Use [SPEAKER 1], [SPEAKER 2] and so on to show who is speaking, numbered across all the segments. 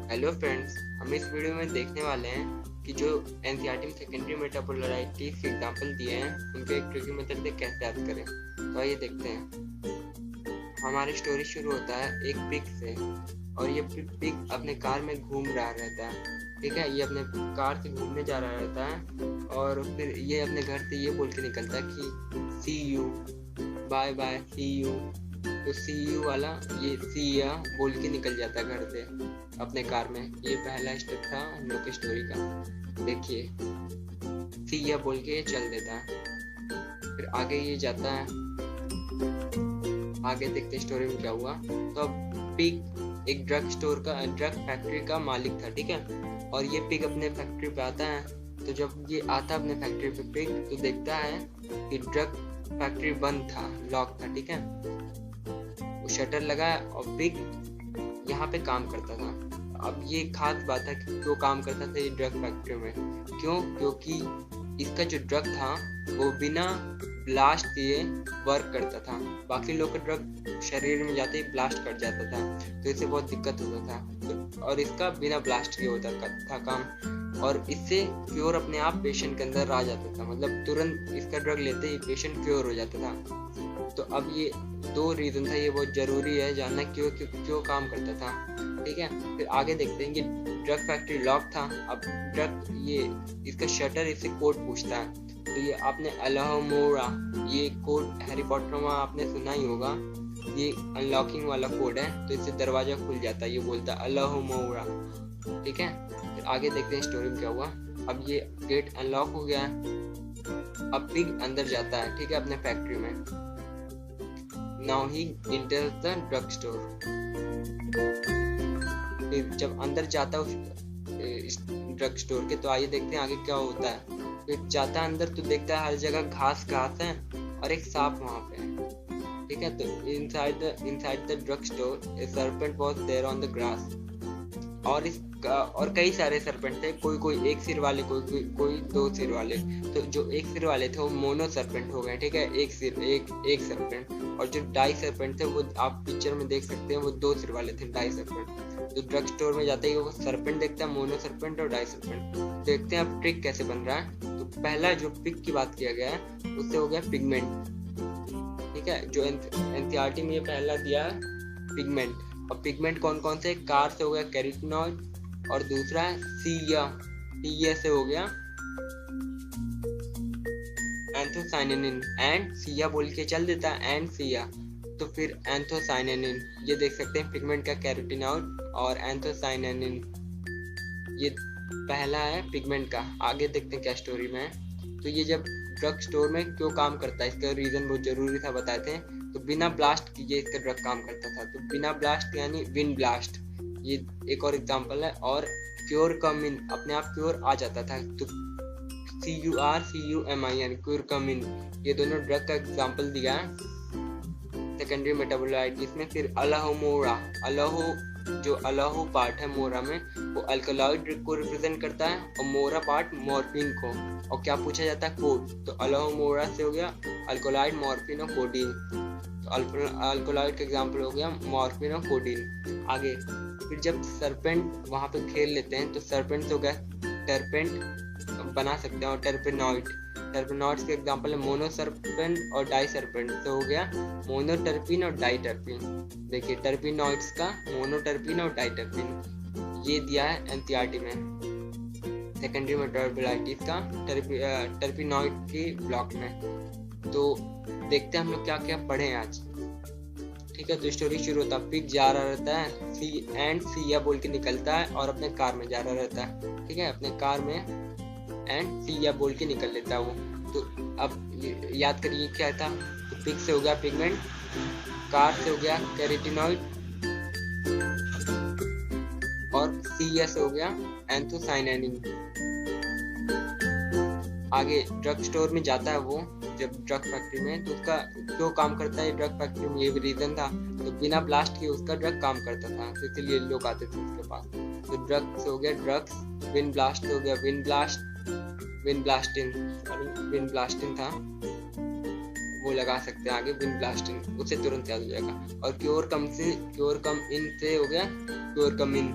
[SPEAKER 1] Hello friends, हम इस video में देखने वाले हैं कि जो एनसीईआरटी में सेकेंडरी मेटाबोलाइटिस के एग्जाम्पल दिए हैं उनके एक ट्रिकी मेथड से कैसे याद करें। तो आइए देखते हैं। हमारी स्टोरी शुरू होता है एक पिग से, और ये पिग अपने कार में घूम रहा रहता है। ठीक है, ये अपने कार से घूमने जा रहा रहता है और फिर ये अपने घर से ये बोल के निकलता है कि see you, bye bye, see you. तो सी यू वाला ये सी या बोल के निकल जाता है घर से अपने कार में। ये पहला स्टेप था हम लोग की स्टोरी का। देखिए, सी या बोल के ये चल देता है। फिर आगे ये जाता है, आगे देखते हैं स्टोरी में क्या हुआ। तो अब पिग एक ड्रग फैक्ट्री का मालिक था। ठीक है, और ये पिग अपने फैक्ट्री पे आता है। तो जब ये आता है अपने फैक्ट्री पे पिग, तो देखता है कि ड्रग फैक्ट्री बंद था, लॉक था। ठीक है, वो शटर लगा है और पिग यहाँ पे काम करता था। अब ये खास बात है कि क्यों काम करता था ये ड्रग फैक्ट्री में। क्योंकि इसका जो ड्रग था वो बिना ब्लास्ट किए वर्क करता था। बाकी लोग का ड्रग शरीर में जाते ही ब्लास्ट कर जाता था, तो इससे बहुत दिक्कत होता था। और इसका बिना ब्लास्ट किए होता था काम, और इससे क्योर अपने आप पेशेंट के अंदर आ जाता था। मतलब तुरंत इसका ड्रग लेते ही पेशेंट क्योर हो जाता था। तो अब ये दो रीजन था, ये बहुत जरूरी है जानना क्यों काम करता था। ठीक है, फिर आगे देखते हैं कि ड्रग फैक्ट्री लॉक था। अब ड्रग ये इसका शटर इससे कोड पूछता है। तो ये आपने अल्लाहुमोरा, ये कोड हैरी पॉटर में आपने सुना ही होगा। ये अनलॉकिंग वाला कोड है, तो इससे दरवाजा खुल जाता है। ये बोलता है अल्लाहुमोरा। ठीक है, फिर आगे देखते हैं स्टोरी में क्या हुआ। अब ये गेट अनलॉक हो गया है। अब पिग अंदर जाता है, ठीक है, अपने फैक्ट्री में। Now he enters the drug store. फिर जब अंदर जाता है उस ड्रग स्टोर के, तो आइए देखते हैं आगे क्या होता है। फिर जाता है अंदर तो देखता है हर जगह घास है और एक सांप वहाँ पे है। ठीक है, तो inside the drug store a serpent was there on the grass. और कई सारे सरपेंट थे, कोई एक सिर वाले, कोई दो सिर वाले। तो जो एक सिर वाले थे वो मोनो सरपेंट हो गए। ठीक है, एक सिर एक सरपेंट। और जो डाई सरपेंट थे वो आप पिक्चर में देख सकते हैं, वो दो सिर वाले थे, डाई सरपेंट। तो ड्रग स्टोर में जाते ही वो सरपेंट देखता है, मोनो सरपेंट और डाई सरपेंट। देखते हैं अब ट्रिक कैसे बन रहा है। तो पहला जो पिग की बात किया गया है उससे हो गया पिगमेंट। ठीक है, जो एनसीईआरटी में ये पहला दिया है पिगमेंट। और पिगमेंट कौन कौन से? कार से हो गया कैरोटीनॉइड, और दूसरा है सिया से हो गया एंथोसाइनिन। एंड सिया बोल के चल देता है, एंड सिया, तो फिर एंथोसाइनिन। ये देख सकते हैं पिगमेंट का कैरोटीनॉइड और एंथोसाइनिन, ये पहला है पिगमेंट का। आगे देखते हैं क्या स्टोरी में है। तो ये जब ड्रग स्टोर में क्यों काम करता है, इसका रीजन बहुत जरूरी था, बताए थे। तो बिना ब्लास्ट किए इसका ड्रग काम करता था। तो बिना ब्लास्ट यानी विंड ब्लास्ट, ये एक और एग्जांपल है। और क्योर कम इन, अपने आप क्योर आ जाता था। तो CURCUMIN, क्योर कम इन, ये दोनों ड्रग का एग्जांपल दिया है सेकेंडरी मेटाबोलाइटिस में। फिर अल्लाहुमोरा, जो अल्लाहु पार्ट है मोरा में, वो अल्कलॉइड को रिप्रेजेंट करता है, और मोरा पार्ट मॉर्फिन को। और क्या पूछा जाता है? कोड। तो अल्लाहुमोरा से हो गया अल्कोलाइड, मॉर्फिन और कोडीन। तो अल्कोलाइड का एग्जांपल हो गया मॉर्फिन और कोडीन। आगे फिर जब सरपेंट वहां पे खेल लेते हैं, तो सरपेंट से हो गया टर्पेंट बना सकते हैं, और टर्पेनॉइड्स के एग्जांपल है मोनो सरपेंट और डाई सरपेंट। तो हो गया मोनोटर्पिन और डाइटर्पिन। देखिए टर्पिनॉइड्स का मोनोटर्पिन और डाइटर्पिन ये दिया है एनसीईआरटी में सेकेंडरी मेटाबोलाइटिस का टर्पिनॉइड के ब्लॉक में। तो देखते हैं हम लोग क्या क्या पढ़े हैं आज। ठीक है, तो स्टोरी शुरू होता है। पिग जा रहा रहता है, सिया बोल के निकलता है और अपने कार में जा रहा रहता है। ठीक है, अपने कार में एंड सिया बोल के निकल लेता है वो। तो अब याद करिए क्या था। तो पिग से हो गया पिगमेंट, कार से हो गया कैरोटीनॉइड, और सिया से हो गया एंथोसाइनिन। आगे ड्रग स्टोर में जाता है वो जब ड्रग फैक्ट्री में, तो उसका क्यों काम करता है ड्रग फैक्ट्री में, ये भी रीजन था। तो बिना ब्लास्ट किए उसका ड्रग काम करता था, तो इसलिए लोग आते थे उसके पास। तो ड्रग से हो गया ड्रग्स, विंड ब्लास्ट हो गया विंड ब्लास्टिंग था, वो लगा सकते हैं आगे विंड ब्लास्टिंग, उससे तुरंत याद हो जाएगा। और क्योर कम इन से हो गया क्योर कम इन,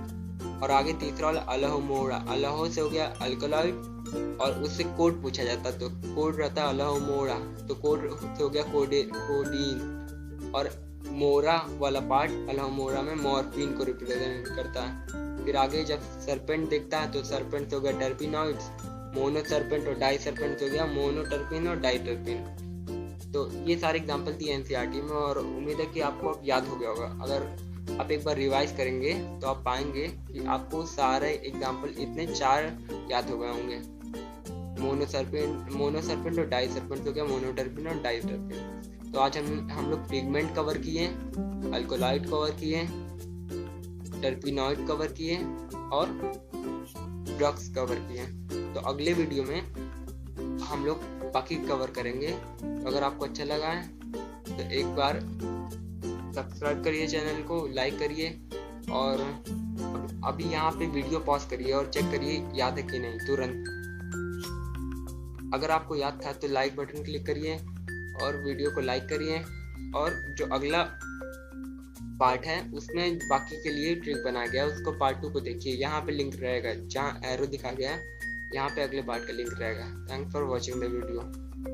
[SPEAKER 1] और आगे तीसरा वाला अल्होमोरा, अल्हो से हो गया अल्कलॉइड और उससे कोड पूछा जाता तो कोड रहता है अल्होमोरा, तो कोड से हो गया कोडीन। और मोरा वाला पार्ट अल्होमोरा में मॉर्फिन को रिप्रेजेंट करता है। फिर आगे जब सरपेंट देखता है तो सरपेंट से हो गया टर्पिनॉइड्स, मोनो सरपेंट और डाई सरपेंट से हो गया मोनोटर्पिन और डाइटर्पिन। तो ये सारे एग्जाम्पल थी एनसीईआरटी में और उम्मीद है कि आपको अब याद हो गया होगा। अगर आप एक बार रिवाइज करेंगे तो आप पाएंगे कि आपको सारे एग्जाम्पल इतने 4 याद हो गए होंगे। मोनोसर्पेंट और डाइसर्पेंट हो गया मोनोटर्पिन और डाइटर्पिन। तो आज हम लोग पिगमेंट कवर किए, अल्कोलॉइड कवर किए, टर्पिनॉइड कवर किए और ड्रग्स कवर किए। तो अगले वीडियो में हम लोग बाकी कवर करेंगे। तो अगर आपको अच्छा लगा है तो एक बार सब्सक्राइब करिए चैनल को, लाइक करिए और अभी यहाँ पे वीडियो पॉज करिए और चेक करिए याद है कि नहीं तुरंत। अगर आपको याद था तो लाइक बटन क्लिक करिए और वीडियो को लाइक करिए। और जो अगला पार्ट है उसमें बाकी के लिए ट्रिक बनाया गया है, उसको पार्ट 2 को देखिए। यहाँ पे लिंक रहेगा, जहाँ एरो दिखा गया है यहाँ पे अगले पार्ट का लिंक रहेगा। Thanks for watching the video.